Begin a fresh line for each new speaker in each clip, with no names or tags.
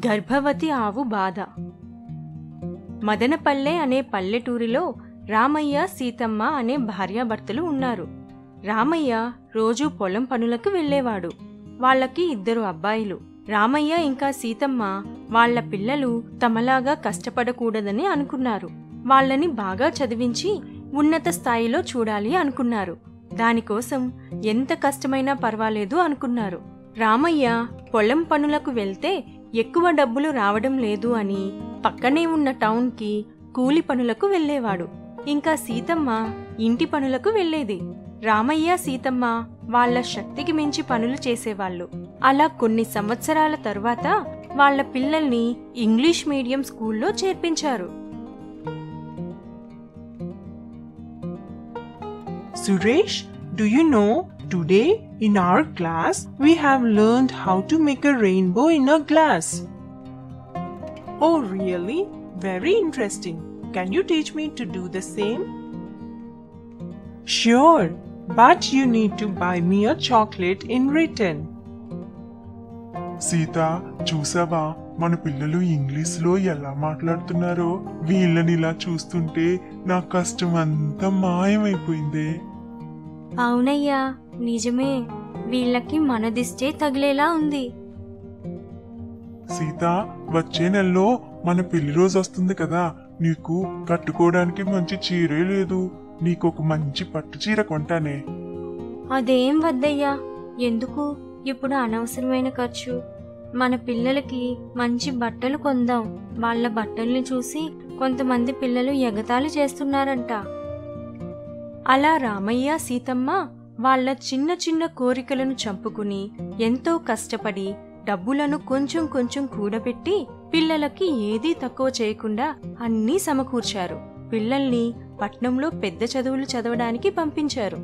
గర్భవతి ఆవు బాధ. మదనపల్లె అనే పల్లెటూరిలో రామయ్య, సీతమ్మ అనే భార్యాభర్తలు ఉన్నారు. రామయ్య రోజూ పొలం పనులకు వెళ్లేవాడు. వాళ్లకి 2 అబ్బాయిలు. రామయ్య ఇంకా సీతమ్మ వాళ్ల పిల్లలు తమలాగా కష్టపడకూడదని అనుకున్నారు. వాళ్లని బాగా చదివించి ఉన్నత స్థాయిలో చూడాలి అనుకున్నారు. దానికోసం ఎంత కష్టమైనా పర్వాలేదు అనుకున్నారు. రామయ్య పొలం పనులకు వెళ్తే ఎక్కువ డబ్బులు రావడం లేదు అని పక్కనే ఉన్న టౌన్కి కూలి పనులకు వెళ్లేవాడు. ఇంకా సీతమ్మ ఇంటి పనులకు వెళ్లేది. రామయ్య, సీతమ్మ వాళ్ల శక్తికి మించి పనులు చేసేవాళ్లు. అలా కొన్ని సంవత్సరాల తర్వాత వాళ్ల పిల్లల్ని ఇంగ్లీష్ మీడియం స్కూల్లో చేర్పించారు.
Suresh, do you know, today in our class we have learned how to make a rainbow in a glass. Oh really? Very interesting. Can you teach me to do the same? Sure, but you need to buy me a chocolate in return.
Sita, చూసావా మన పిల్లలు ఇంగ్లీష్లో ఎలా మాట్లాడుతున్నారో? వీళ్ళని ఇలా చూస్తుంటే నా కష్టం అంతా మాయమైపోయిందే.
అవునయ్యా, నిజమే. వీళ్ళకి మన దిష్టే తగిలేలా ఉంది.
సీత, వచ్చే నెలలో మన పెళ్లి రోజు వస్తుంది కదా. నీకు కట్టుకోవడానికి మంచి చీరే లేదు. నీకొక మంచి పట్టు చీర కొంటానే.
అదేం వద్దయ్యా. ఎందుకు ఇప్పుడు అనవసరమైన ఖర్చు? మన పిల్లలకి మంచి బట్టలు కొందాం. వాళ్ళ బట్టల్ని చూసి కొంతమంది పిల్లలు ఎగతాళి చేస్తున్నారంట. అలా రామయ్య, సీతమ్మ వాళ్ళ చిన్న చిన్న కోరికలను చంపుకుని ఎంతో కష్టపడి డబ్బులను కొంచెం కొంచెం కూడబెట్టి పిల్లలకి ఏదీ తక్కువ చేయకుండా అన్నీ సమకూర్చారు. పిల్లల్ని పట్నంలో పెద్ద చదువులు చదవడానికి పంపించారు.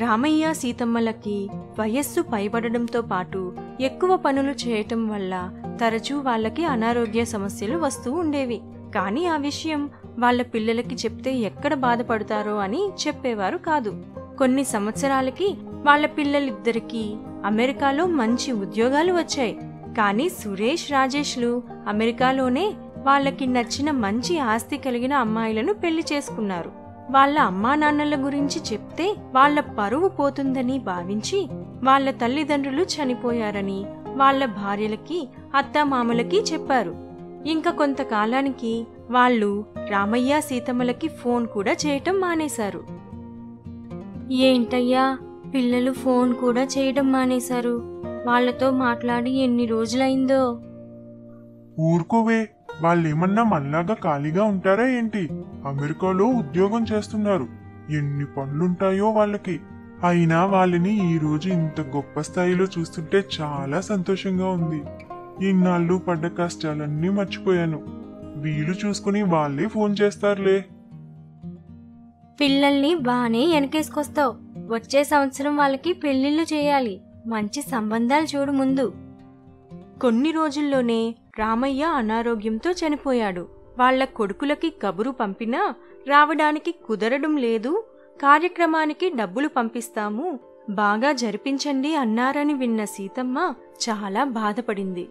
రామయ్య, సీతమ్మలకి వయస్సు పైబడడంతో పాటు ఎక్కువ పనులు చేయటం వల్ల తరచూ వాళ్ళకి అనారోగ్య సమస్యలు వస్తూ ఉండేవి. కానీ ఆ విషయం వాళ్ళ పిల్లలకి చెప్తే ఎక్కడ బాధపడతారో అని చెప్పేవారు కాదు. కొన్ని సంవత్సరాలకి వాళ్ళ పిల్లలిద్దరికీ అమెరికాలో మంచి ఉద్యోగాలు వచ్చాయి. కానీ సురేష్, రాజేష్లు అమెరికాలోనే వాళ్ళకి నచ్చిన మంచి ఆస్తి కలిగిన అమ్మాయిలను పెళ్లి చేసుకున్నారు. వాళ్ళ అమ్మా నాన్నల గురించి చెప్తే వాళ్ళ పరువు పోతుందని భావించి వాళ్ళ తల్లిదండ్రులు చనిపోయారని వాళ్ళ భార్యలకి, అత్తామామలకి చెప్పారు. ఇంకా కొంతకాలానికి వాళ్ళు రామయ్య, సీతమ్మలకి ఫోన్ కూడా చేయటం మానేశారు. ఏంటయ్యా, పిల్లలు ఫోన్ కూడా చేయడం మానేశారు? వాళ్లతో మాట్లాడి ఎన్ని రోజులైందో.
ఊరుకోవే, వాళ్ళేమన్నా మనలాగా ఖాళీగా ఉంటారా ఏంటి? అమెరికాలో ఉద్యోగం చేస్తున్నారు. ఎన్ని పనులుంటాయో వాళ్ళకి. అయినా వాళ్ళని ఈ రోజు ఇంత గొప్ప స్థాయిలో చూస్తుంటే చాలా సంతోషంగా ఉంది. ఇన్నాళ్ళు పడ్డ కష్టాలన్నీ మర్చిపోయాను. వీలు చూసుకుని వాళ్ళే ఫోన్ చేస్తారులే.
పిల్లల్ని బానే వెనకేసుకొస్తావు. వచ్చే సంవత్సరం వాళ్ళకి పెళ్లిళ్ళు చేయాలి. మంచి సంబంధాలు చూడు ముందు. కొన్ని రోజుల్లోనే రామయ్య అనారోగ్యంతో చనిపోయాడు. వాళ్ల కొడుకులకి కబురు పంపినా రావడానికి కుదరడం లేదు. కార్యక్రమానికి డబ్బులు పంపిస్తాము, బాగా జరిపించండి అన్నారని విన్న సీతమ్మ చాలా బాధపడింది.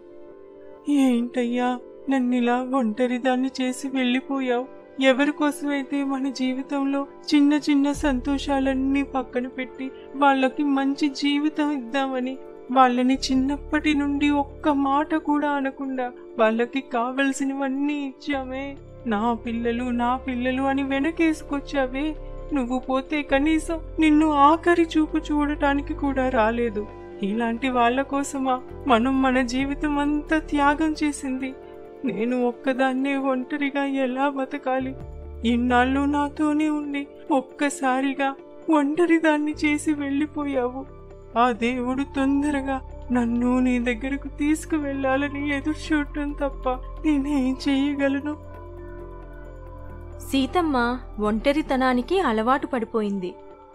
ఏంటయ్యా, నన్నిలా ఒంటరిదాన్ని చేసి వెళ్ళిపోయావు. ఎవరికోసమైతే మన జీవితంలో చిన్న చిన్న సంతోషాలన్నీ పక్కన పెట్టి వాళ్ళకి మంచి జీవితం ఇద్దామని వాళ్ళని చిన్నప్పటి నుండి ఒక్క మాట కూడా అనకుండా వాళ్ళకి కావలసినవన్నీ ఇచ్చామే. నా పిల్లలు అని వెనకేసుకొచ్చావే. నువ్వు పోతే కనీసం నిన్ను ఆఖరి చూపు చూడటానికి కూడా రాలేదు. ఇలాంటి వాళ్ళ కోసమా మనం మన జీవితం అంతా త్యాగం చేసింది? నేను ఒక్కదాన్నే ఒంటరిగా ఎలా బతకాలి? ఇన్నాళ్ళు నాతోనే ఉండి ఒక్కసారిగా ఒంటరిదాన్ని చేసి వెళ్ళిపోయావు. ఆ దేవుడు తొందరగా నన్ను నీ దగ్గరకు తీసుకువెళ్లాలని ఎదురు చూడటం తప్ప నేనేం చెయ్యగలను?
సీతమ్మ ఒంటరితనానికి అలవాటు పడిపోయింది.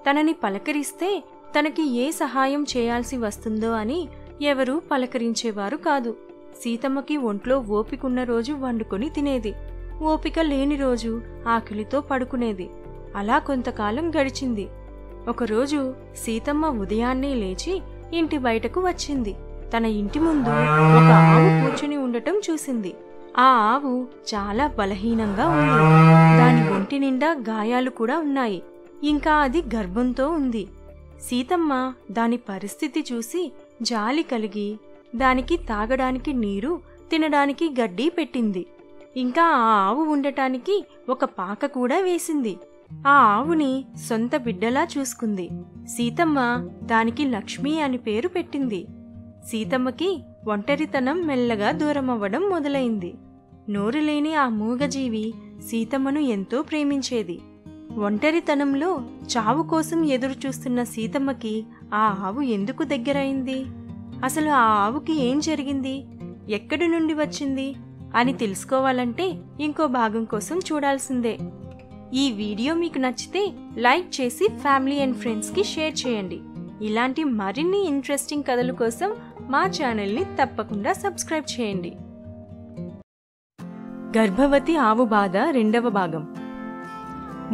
తనని పలకరిస్తే తనకి ఏ సహాయం చేయాల్సి వస్తుందో అని ఎవరూ పలకరించేవారు కాదు. సీతమ్మకి ఒంట్లో ఓపికున్న రోజు వండుకొని తినేది, ఓపిక లేని రోజు ఆకలితో పడుకునేది. అలా కొంతకాలం గడిచింది. ఒకరోజు సీతమ్మ ఉదయాన్నే లేచి ఇంటి బయటకు వచ్చింది. తన ఇంటి ముందు ఒక ఆవు కూర్చుని ఉండటం చూసింది. ఆ ఆవు చాలా బలహీనంగా ఉంది. దాని ఒంటి నిండా గాయాలు కూడా ఉన్నాయి. ఇంకా అది గర్భంతో ఉంది. సీతమ్మ దాని పరిస్థితి చూసి జాలి కలిగి దానికి తాగడానికి నీరు, తినడానికి గడ్డి పెట్టింది. ఇంకా ఆ ఆవు ఉండటానికి ఒక పాక కూడా వేసింది. ఆ ఆవుని సొంత బిడ్డలా చూసుకుంది. సీతమ్మ దానికి లక్ష్మి అని పేరు పెట్టింది. సీతమ్మకి ఒంటరితనం మెల్లగా దూరమవ్వడం మొదలైంది. నోరులేని ఆ మూగజీవి సీతమ్మను ఎంతో ప్రేమించేది. ఒంటరితనంలో చావు కోసం ఎదురుచూస్తున్న సీతమ్మకి ఆ ఆవు ఎందుకు దగ్గరైంది? అసలు ఆ ఆవుకి ఏం జరిగింది? ఎక్కడి నుండి వచ్చింది అని తెలుసుకోవాలంటే ఇంకో భాగం కోసం చూడాల్సిందే. ఈ వీడియో మీకు నచ్చితే లైక్ చేసి ఫ్యామిలీ అండ్ ఫ్రెండ్స్కి షేర్ చేయండి. ఇలాంటి మరిన్ని ఇంట్రెస్టింగ్ కథల కోసం మా ఛానల్ని తప్పకుండా సబ్స్క్రైబ్ చేయండి. గర్భవతి ఆవు బాధ 2వ భాగం.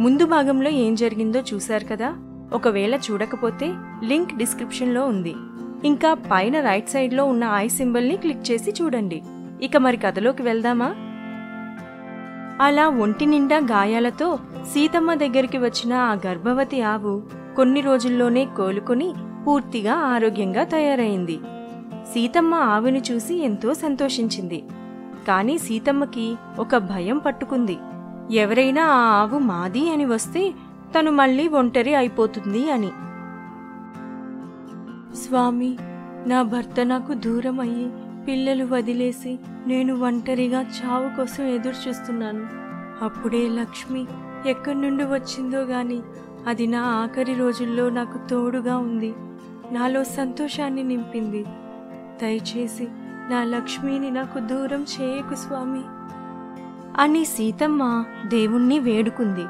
ముందు భాగంలో ఏం జరిగిందో చూశారు కదా. ఒకవేళ చూడకపోతే లింక్ డిస్క్రిప్షన్లో ఉంది. ఇంకా పైన రైట్ సైడ్లో ఉన్న ఐ సింబల్ని క్లిక్ చేసి చూడండి. ఇక మరి కథలోకి వెళ్దామా? అలా ఒంటి నిండా గాయాలతో సీతమ్మ దగ్గరికి వచ్చిన ఆ గర్భవతి ఆవు కొన్ని రోజుల్లోనే కోలుకొని పూర్తిగా ఆరోగ్యంగా తయారైంది. సీతమ్మ ఆవుని చూసి ఎంతో సంతోషించింది. కానీ సీతమ్మకి ఒక భయం పట్టుకుంది. ఎవరైనా ఆ ఆవు మాది అని వస్తే తను మళ్ళీ ఒంటరి అయిపోతుంది అని. స్వామి, నా భర్త నాకు దూరం అయ్యి పిల్లలు వదిలేసి నేను ఒంటరిగా చావు కోసం ఎదురు చూస్తున్నాను. అప్పుడే లక్ష్మి ఎక్కడి నుండి వచ్చిందో గాని అది నా ఆఖరి రోజుల్లో నాకు తోడుగా ఉంది. నాలో సంతోషాన్ని నింపింది. దయచేసి నా లక్ష్మిని నాకు దూరం చేయకు స్వామి అని సీతమ్మ దేవుణ్ణి వేడుకుంది.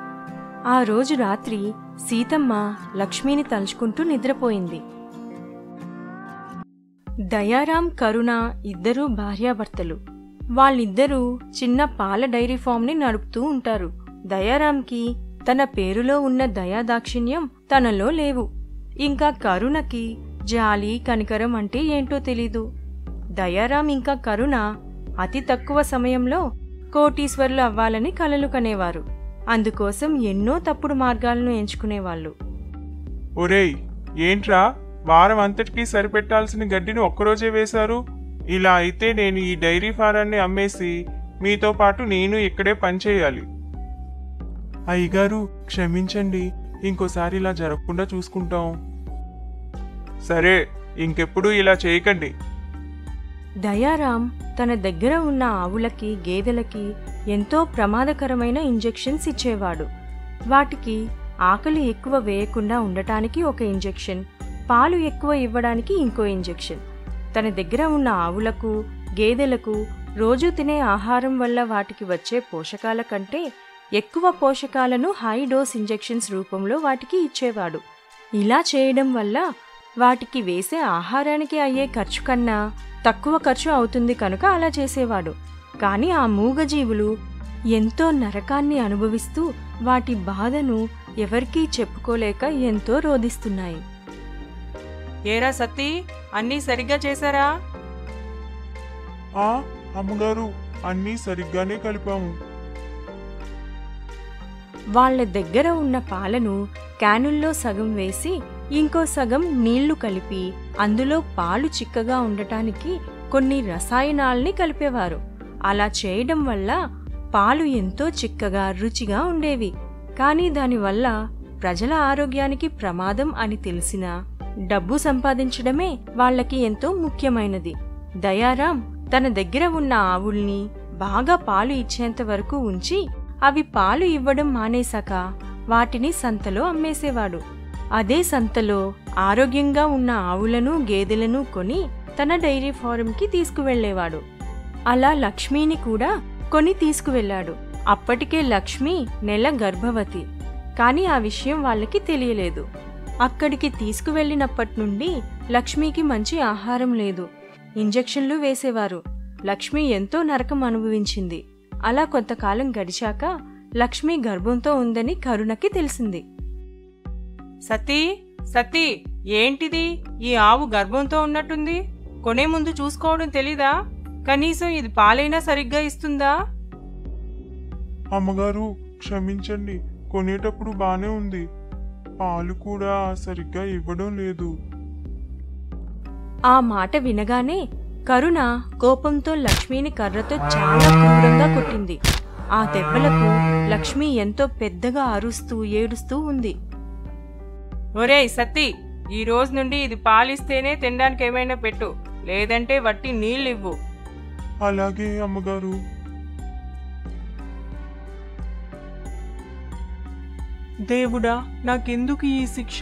ఆ రోజు రాత్రి సీతమ్మ లక్ష్మిని తలుచుకుంటూ నిద్రపోయింది. దయారాం, కరుణ ఇద్దరూ భార్యాభర్తలు. వాళ్ళిద్దరూ చిన్న పాల డైరీ ఫామ్ని నడుపుతూ ఉంటారు. దయారాంకి తన పేరులో ఉన్న దయాదాక్షిణ్యం తనలో లేవు. ఇంకా కరుణకి జాలి, కనికరం అంటే ఏంటో తెలీదు. దయారాం ఇంకా కరుణ అతి తక్కువ సమయంలో కోటీశ్వరులు అవ్వాలని కలలు కనేవారు. అందుకోసం ఎన్నో తప్పుడు మార్గాలను ఎంచుకునేవాళ్ళు.
ఒరేయ్, ఏంట్రా వారం అంతటికీ సరిపెట్టాల్సిన గడ్డిని ఒక్కరోజే వేశారు? ఇలా అయితే నేను ఈ డైరీ ఫారాన్ని అమ్మేసి మీతో పాటు నేను ఇక్కడే పనిచేయాలి.
అయ్యగారు క్షమించండి, ఇంకోసారి ఇలా జరగకుండా చూసుకుంటాం.
సరే, ఇంకెప్పుడు ఇలా చేయకండి.
దయారాం తన దగ్గర ఉన్న ఆవులకి, గేదెలకి ఎంతో ప్రమాదకరమైన ఇంజెక్షన్స్ ఇచ్చేవాడు. వాటికి ఆకలి ఎక్కువ వేయకుండా ఉండటానికి ఒక ఇంజెక్షన్, పాలు ఎక్కువ ఇవ్వడానికి ఇంకో ఇంజెక్షన్. తన దగ్గర ఉన్న ఆవులకు, గేదెలకు రోజూ తినే ఆహారం వల్ల వాటికి వచ్చే పోషకాల కంటే ఎక్కువ పోషకాలను హై డోస్ ఇంజెక్షన్స్ రూపంలో వాటికి ఇచ్చేవాడు. ఇలా చేయడం వల్ల వాటికి వేసే ఆహారానికి అయ్యే ఖర్చు కన్నా తక్కువ ఖర్చు అవుతుంది కనుక అలా చేసేవాడు. కానీ ఆ మూగజీవులు ఎంతో నరకాన్ని అనుభవిస్తూ వాటి బాధను ఎవరికీ చెప్పుకోలేక ఎంతో రోధిస్తున్నాయి.
ఏరా సత్తి, అన్నీ సరిగ్గా చేశారా?
అమ్మగారు, అన్నీ సరిగ్గానే కలిపాము.
వాళ్ల దగ్గర ఉన్న పాలను క్యానుల్లో సగం వేసి ఇంకో సగం నీళ్లు కలిపి అందులో పాలు చిక్కగా ఉండటానికి కొన్ని రసాయనాల్ని కలిపేవారు. అలా చేయడం వల్ల పాలు ఎంతో చిక్కగా, రుచిగా ఉండేవి. కానీ దానివల్ల ప్రజల ఆరోగ్యానికి ప్రమాదం అని తెలిసినా డబ్బు సంపాదించడమే వాళ్లకి ఎంతో ముఖ్యమైనది. దయారాం తన దగ్గర ఉన్న ఆవుల్ని బాగా పాలు ఇచ్చేంత వరకు ఉంచి అవి పాలు ఇవ్వడం మానేశాక వాటిని సంతలో అమ్మేసేవాడు. అదే సంతలో ఆరోగ్యంగా ఉన్న ఆవులను, గేదెలను కొని తన డైరీ ఫారంకి తీసుకువెళ్లేవాడు. అలా లక్ష్మిని కూడా కొని తీసుకువెళ్లాడు. అప్పటికే లక్ష్మి నెల గర్భవతి. కానీ ఆ విషయం వాళ్ళకి తెలియలేదు. అక్కడికి తీసుకువెళ్లినప్పటి నుండి లక్ష్మికి మంచి ఆహారం లేదు. ఇంజెక్షన్లు వేసేవారు. లక్ష్మి ఎంతో నరకం అనుభవించింది. అలా కొంతకాలం గడిచాక లక్ష్మి గర్భంతో ఉందని కరుణకి తెలిసింది.
సతీ, సతీ, ఏంటిది? ఈ ఆవు గర్భంతో ఉన్నట్టుంది. కొనే ముందు చూసుకోవడం తెలీదా? కనీసం ఇది పాలైనా సరిగ్గా ఇస్తుందా?
అమ్మగారు క్షమించండి, కొనేటప్పుడు బానే ఉంది, పాలు కూడా సరిగ్గా ఇవ్వడం లేదు.
ఆ మాట వినగానే కరుణ కోపంతో లక్ష్మిని కర్రతో చాలా క్రూరంగా కొట్టింది. ఆ దెబ్బలకు లక్ష్మి ఎంతో పెద్దగా అరుస్తూ ఏడుస్తూ ఉంది.
ఒరేయ్ సత్తి, ఈ రోజు నుండి ఇది పాలిస్తేనే తినడానికి ఏమైనా పెట్టు, లేదంటే వట్టి నీళ్ళివ్వు.
అలాగే అమ్మగారు.
దేవుడా, నాకెందుకు ఈ శిక్ష?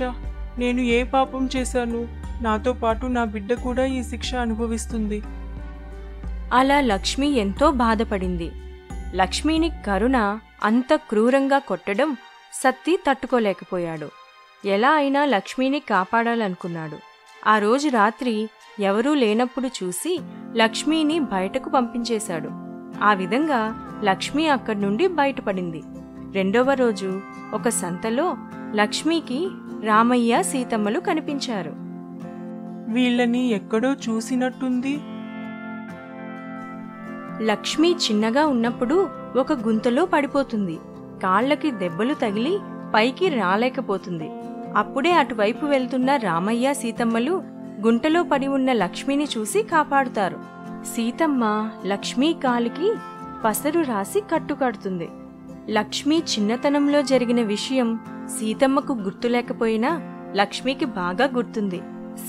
నేను ఏ పాపం చేశాను? నాతో పాటు నా బిడ్డ కూడా ఈ శిక్ష అనుభవిస్తుంది.
అలా లక్ష్మి ఎంతో బాధపడింది. లక్ష్మిని కరుణ అంత క్రూరంగా కొట్టడం సత్తి తట్టుకోలేకపోయాడు. ఎలా అయినా లక్ష్మిని కాపాడాలనుకున్నాడు. ఆ రోజు రాత్రి ఎవరూ లేనప్పుడు చూసి లక్ష్మిని బయటకు పంపించేశాడు. ఆ విధంగా లక్ష్మి అక్కడి నుండి బయటపడింది. రెండవ రోజు ఒక సంతలో లక్ష్మికి రామయ్య సీతమ్మలు కనిపించారు.
వీళ్ళని ఎక్కడో చూసినట్టుంది.
లక్ష్మి చిన్నగా ఉన్నప్పుడు ఒక గుంతలో పడిపోతుంది. కాళ్ళకి దెబ్బలు తగిలి పైకి రాలేకపోతుంది. అప్పుడే అటువైపు వెళ్తున్న రామయ్య సీతమ్మలు గుంటలో పడి ఉన్న లక్ష్మిని చూసి కాపాడుతారు. సీతమ్మ లక్ష్మీ కాలికి పసరు రాసి కట్టుకడుతుంది. లక్ష్మి చిన్నతనంలో జరిగిన విషయం సీతమ్మకు గుర్తులేకపోయినా లక్ష్మికి బాగా గుర్తుంది.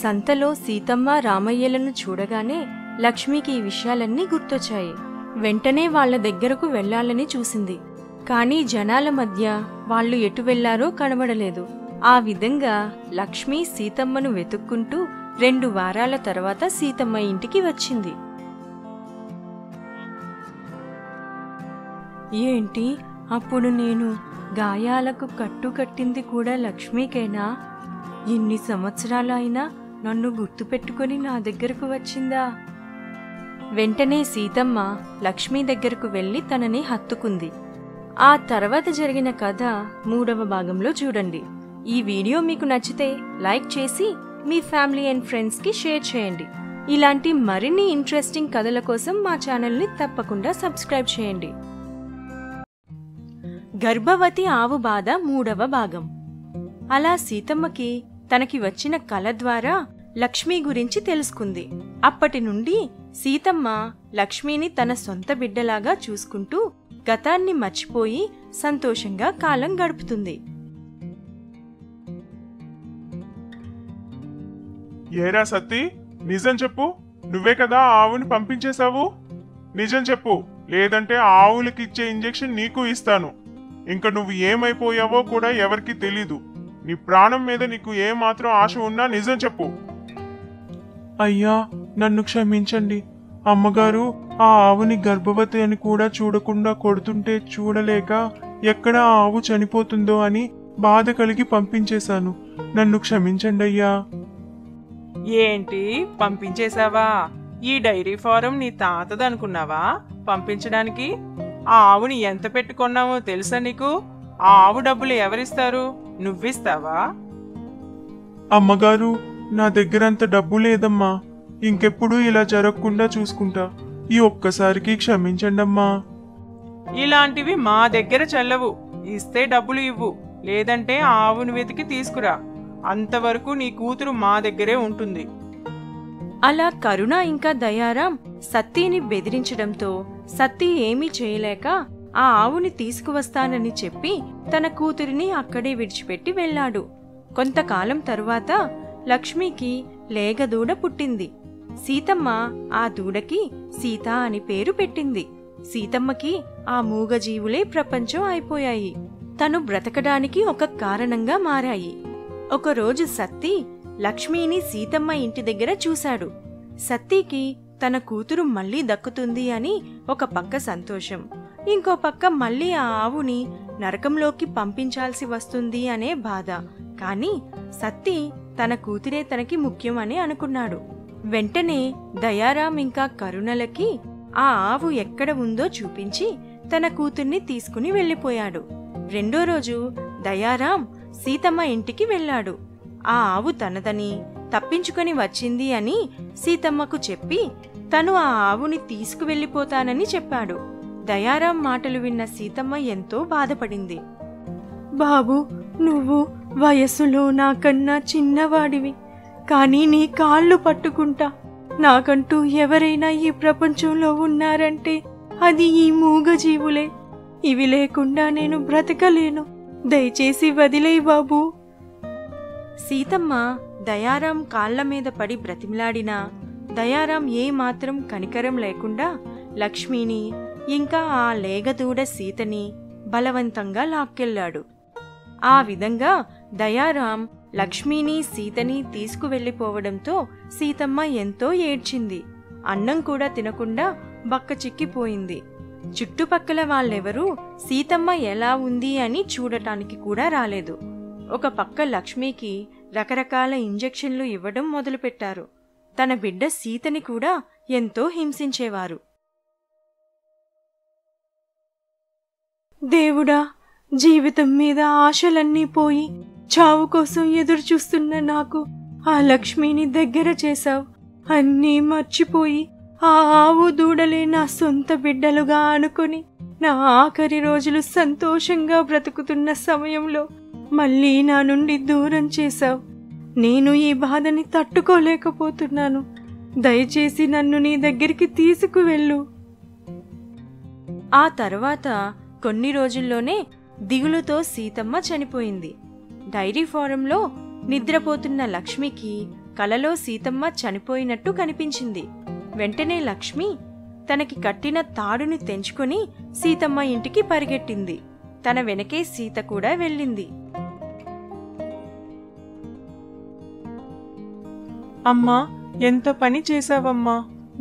సంతలో సీతమ్మ రామయ్యలను చూడగానే లక్ష్మికి ఈ విషయాలన్నీ గుర్తొచ్చాయి. వెంటనే వాళ్ల దగ్గరకు వెళ్లాలని చూసింది. కానీ జనాల మధ్య వాళ్లు ఎటు వెళ్లారో కనబడలేదు. ఆ విధంగా లక్ష్మి సీతమ్మను వెతుక్కుంటూ 2 వారాల తర్వాత సీతమ్మ ఇంటికి వచ్చింది. ఏంటి, అప్పుడు నేను గాయాలకు కట్టుకట్టింది కూడా లక్ష్మీకేనా? ఇన్ని సంవత్సరాలైనా నన్ను గుర్తుపెట్టుకుని నా దగ్గరకు వచ్చిందా? వెంటనే సీతమ్మ లక్ష్మీ దగ్గరకు వెళ్లి తనని హత్తుకుంది. ఆ తర్వాత జరిగిన కథ 3వ భాగంలో చూడండి. ఈ వీడియో మీకు నచ్చితే లైక్ చేసి మీ ఫ్యామిలీ అండ్ ఫ్రెండ్స్కి షేర్ చేయండి. ఇలాంటి మరిన్ని ఇంట్రెస్టింగ్ కథల కోసం మా ఛానల్ని తప్పకుండా సబ్స్క్రైబ్ చేయండి. గర్భవతి ఆవు బాధ 3వ భాగం. అలా సీతమ్మకి తనకి వచ్చిన కల ద్వారా లక్ష్మి గురించి తెలుసుకుంది. అప్పటి నుండి సీతమ్మ లక్ష్మిని తన సొంత బిడ్డలాగా చూసుకుంటూ గతాన్ని మర్చిపోయి సంతోషంగా కాలం గడుపుతుంది.
ఏరా సత్తి, నిజం చెప్పు, నువ్వే కదా ఆవుని పంపించేశావు? నిజం చెప్పు, లేదంటే ఆవులకి ఇచ్చే ఇంజెక్షన్ నీకు ఇస్తాను. ఇంకా నువ్వు ఏమైపోయావో కూడా ఎవరికి తెలీదు. నీ ప్రాణం మీద నీకు ఏమాత్రం ఆశ ఉన్నా నిజం చెప్పు.
అయ్యా, నన్ను క్షమించండి. అమ్మగారు ఆ ఆవుని గర్భవతి అని కూడా చూడకుండా కొడుతుంటే చూడలేక ఎక్కడ ఆ ఆవు చనిపోతుందో అని బాధ కలిగి పంపించేశాను. నన్ను క్షమించండి అయ్యా. ఏంటి, పంపించేశావా? ఈ డైరీ ఫారం నీ తాతదనుకున్నావా పంపించడానికి? ఆ ఆవుని ఎంత పెట్టుకున్నావో తెలుసా నీకు? ఆ ఆవు డబ్బులు ఎవరిస్తారు? నువ్విస్తావా? అమ్మగారు, నా దగ్గర అంత డబ్బు లేదమ్మా. ఇంకెప్పుడు ఇలా జరగకుండా చూసుకుంటా. ఈ ఒక్కసారికి క్షమించండమ్మా. ఇలాంటివి మా దగ్గర చెల్లవు. ఇస్తే డబ్బులు ఇవ్వు, లేదంటే ఆ ఆవుని వెతికి తీసుకురా. అంతవరకు నీ కూతురు మా దగ్గరే ఉంటుంది.
అలా కరుణ ఇంకా దయారాం సత్తిని బెదిరించడంతో సత్తి ఏమీ చేయలేక ఆ ఆవుని తీసుకువస్తానని చెప్పి తన కూతురిని అక్కడే విడిచిపెట్టి వెళ్లాడు. కొంతకాలం తరువాత లక్ష్మికి లేగదూడ పుట్టింది. సీతమ్మ ఆ దూడకి సీత అని పేరు పెట్టింది. సీతమ్మకి ఆ మూగజీవులే ప్రపంచం అయిపోయాయి. తను బ్రతకడానికి ఒక కారణంగా మారాయి. ఒకరోజు సత్తి లక్ష్మిని సీతమ్మ ఇంటి దగ్గర చూశాడు. సత్తికి తన కూతురు మళ్లీ దక్కుతుంది అని ఒక పక్క సంతోషం, ఇంకో పక్క మళ్లీ ఆ ఆవుని నరకంలోకి పంపించాల్సి వస్తుంది అనే బాధ. కాని సత్తి తన కూతురే తనకి ముఖ్యం అని అనుకున్నాడు. వెంటనే దయారాం ఇంకా కరుణలకి ఆ ఆవు ఎక్కడ ఉందో చూపించి తన కూతుర్ని తీసుకుని వెళ్లిపోయాడు. రెండో రోజు దయారాం సీతమ్మ ఇంటికి వెళ్లాడు.
ఆ ఆవు తనదని తప్పించుకొని వచ్చింది అని సీతమ్మకు చెప్పి తను ఆ ఆవుని తీసుకువెళ్ళిపోతానని చెప్పాడు. దయారాం మాటలు విన్న సీతమ్మ ఎంతో బాధపడింది.
బాబు, నువ్వు వయస్సులో నాకన్నా చిన్నవాడివి, కానీ నీ కాళ్ళు పట్టుకుంటా. నాకంటూ ఎవరైనా ఈ ప్రపంచంలో ఉన్నారంటే అది ఈ మూగజీవులే. ఇవి లేకుండా నేను బ్రతకలేను. దయచేసి వదిలేయ్ బాబూ.
సీతమ్మ దయారాం కాళ్ల మీద పడి బ్రతిమిలాడినా దయారాం ఏమాత్రం కనికరం లేకుండా లక్ష్మిని ఇంకా ఆ లేగదూడ సీతని బలవంతంగా లాక్కెళ్లాడు. ఆ విధంగా దయారాం లక్ష్మిని సీతని తీసుకువెళ్లిపోవడంతో సీతమ్మ ఎంతో ఏడ్చింది. అన్నం కూడా తినకుండా బక్కచిక్కిపోయింది. చుట్టుపక్కల వాళ్ళెవరూ సీతమ్మ ఎలా ఉంది అని చూడటానికి కూడా రాలేదు. ఒక పక్క లక్ష్మికి రకరకాల ఇంజెక్షన్లు ఇవ్వడం మొదలుపెట్టారు. తన బిడ్డ సీతని కూడా ఎంతో హింసించేవారు.
దేవుడా, జీవితం మీద ఆశలన్నీ పోయి చావు కోసం ఎదురు చూస్తున్న నాకు ఆ లక్ష్మిని దగ్గర చేశావు. అన్నీ మర్చిపోయి ఆ ఆవు దూడలే నా సొంత బిడ్డలుగా అనుకొని నా ఆఖరి రోజులు సంతోషంగా బ్రతుకుతున్న సమయంలో మళ్ళీ నా నుండి దూరం చేశావు. నేను ఈ బాధని తట్టుకోలేకపోతున్నాను. దయచేసి నన్ను నీ దగ్గరికి తీసుకువెళ్ళు.
ఆ తర్వాత కొన్ని రోజుల్లోనే దిగులుతో సీతమ్మ చనిపోయింది. డైరీ ఫారంలో నిద్రపోతున్న లక్ష్మికి కలలో సీతమ్మ చనిపోయినట్టు కనిపించింది. వెంటనే లక్ష్మి తనకి కట్టిన తాడుని తెంచుకొని సీతమ్మ ఇంటికి పరిగెట్టింది. తన వెనకే సీత కూడా వెళ్ళింది.
అమ్మా, ఎంత పని చేశావమ్మా.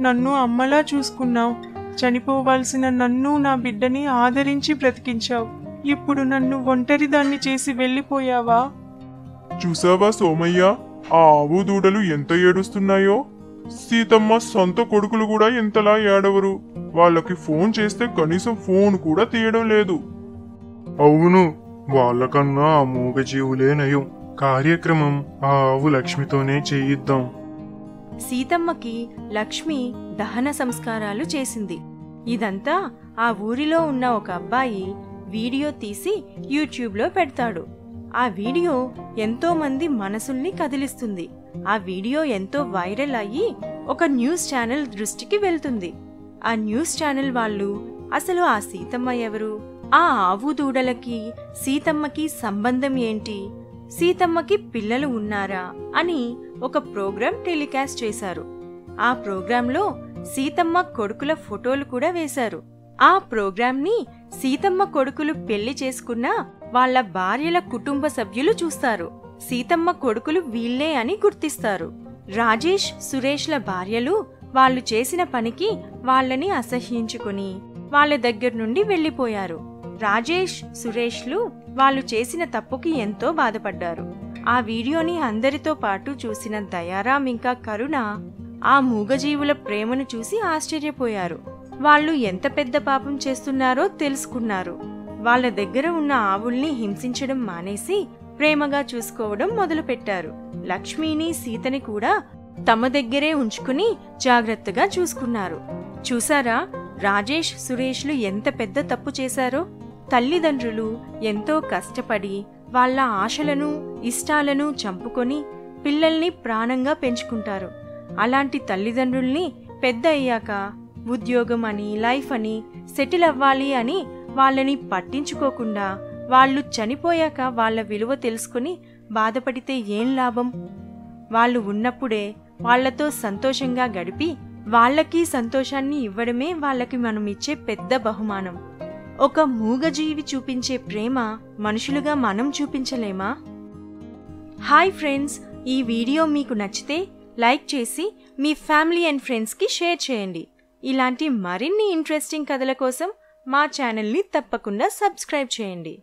నన్ను అమ్మలా చూసుకున్నావు. చనిపోవాల్సిన నన్ను నా బిడ్డని ఆదరించి బ్రతికించావు. ఇప్పుడు నన్ను ఒంటరిదాన్ని చేసి వెళ్ళిపోయావా?
చూసావా సోమయ్య, ఆ ఆవు దూడలు ఎంత ఏడుస్తున్నాయో. సీతమ్మ సొంత కొడుకులు కూడా ఎంతలా ఏడవరు. వాళ్ళకి ఫోన్ చేస్తే కనీసం ఫోన్ కూడా తీయడం లేదు.
అవును, వాళ్ళకన్నా ఆ మూగజీవులే నయం. కార్యక్రమం ఆ ఆవు లక్ష్మితోనే చేయిద్దాం.
సీతమ్మకి లక్ష్మి దహన సంస్కారాలు చేసింది. ఇదంతా ఆ ఊరిలో ఉన్న ఒక అబ్బాయి వీడియో తీసి యూట్యూబ్లో పెడతాడు. ఆ వీడియో ఎంతో మంది మనసుల్ని కదిలిస్తుంది. ఆ వీడియో ఎంతో వైరల్ అయ్యి ఒక న్యూస్ ఛానల్ దృష్టికి వెళ్తుంది. ఆ న్యూస్ ఛానల్ వాళ్ళు అసలు ఆ సీతమ్మ ఎవరు, ఆ ఆవు దూడలకి సీతమ్మకి సంబంధం ఏంటి, సీతమ్మకి పిల్లలు ఉన్నారా అని ఒక ప్రోగ్రాం టెలికాస్ట్ చేశారు. ఆ ప్రోగ్రాంలో సీతమ్మ కొడుకుల ఫోటోలు కూడా వేశారు. ఆ ప్రోగ్రాంని సీతమ్మ కొడుకులు పెళ్లి చేసుకున్న వాళ్ల భార్యల కుటుంబ సభ్యులు చూస్తారు. సీతమ్మ కొడుకులు వీళ్లే అని గుర్తిస్తారు. రాజేష్, సురేష్ల భార్యలు వాళ్ళు చేసిన పనికి వాళ్ళని అసహ్యించుకుని వాళ్ళ దగ్గర నుండి వెళ్లిపోయారు. రాజేష్, సురేష్లు వాళ్ళు చేసిన తప్పుకి ఎంతో బాధపడ్డారు. ఆ వీడియోని అందరితో పాటు చూసిన దయారాం ఇంకా కరుణ ఆ మూగజీవుల ప్రేమను చూసి ఆశ్చర్యపోయారు. వాళ్ళు ఎంత పెద్ద పాపం చేస్తున్నారో తెలుసుకున్నారు. వాళ్ళ దగ్గర ఉన్న ఆవుల్ని హింసించడం మానేసి ప్రేమగా చూసుకోవడం మొదలుపెట్టారు. లక్ష్మిని, సీతని కూడా తమ దగ్గరే ఉంచుకుని జాగ్రత్తగా చూసుకున్నారు. చూసారా, రాజేష్, సురేష్లు ఎంత పెద్ద తప్పు చేశారో. తల్లిదండ్రులు ఎంతో కష్టపడి వాళ్ళ ఆశలను, ఇష్టాలను చంపుకొని పిల్లల్ని ప్రాణంగా పెంచుకుంటారు. అలాంటి తల్లిదండ్రుల్ని పెద్ద అయ్యాక ఉద్యోగం అని, లైఫ్ అని, సెటిల్ అవ్వాలి అని వాళ్ళని పట్టించుకోకుండా వాళ్ళు చనిపోయాక వాళ్ళ విలువ తెలుసుకుని బాధపడితే ఏం లాభం? వాళ్ళు ఉన్నప్పుడే వాళ్లతో సంతోషంగా గడిపి వాళ్ళకి సంతోషాన్ని ఇవ్వడమే వాళ్ళకి మనం ఇచ్చే పెద్ద బహుమానం. ఒక మూగజీవి చూపించే ప్రేమ మనుషులుగా మనం చూపించలేమా? హాయ్ ఫ్రెండ్స్, ఈ వీడియో మీకు నచ్చితే లైక్ చేసి మీ ఫ్యామిలీ అండ్ ఫ్రెండ్స్కి షేర్ చేయండి. ఇలాంటి మరిన్ని ఇంట్రెస్టింగ్ కథల కోసం మా ఛానల్ని తప్పకుండా సబ్స్క్రైబ్ చేయండి.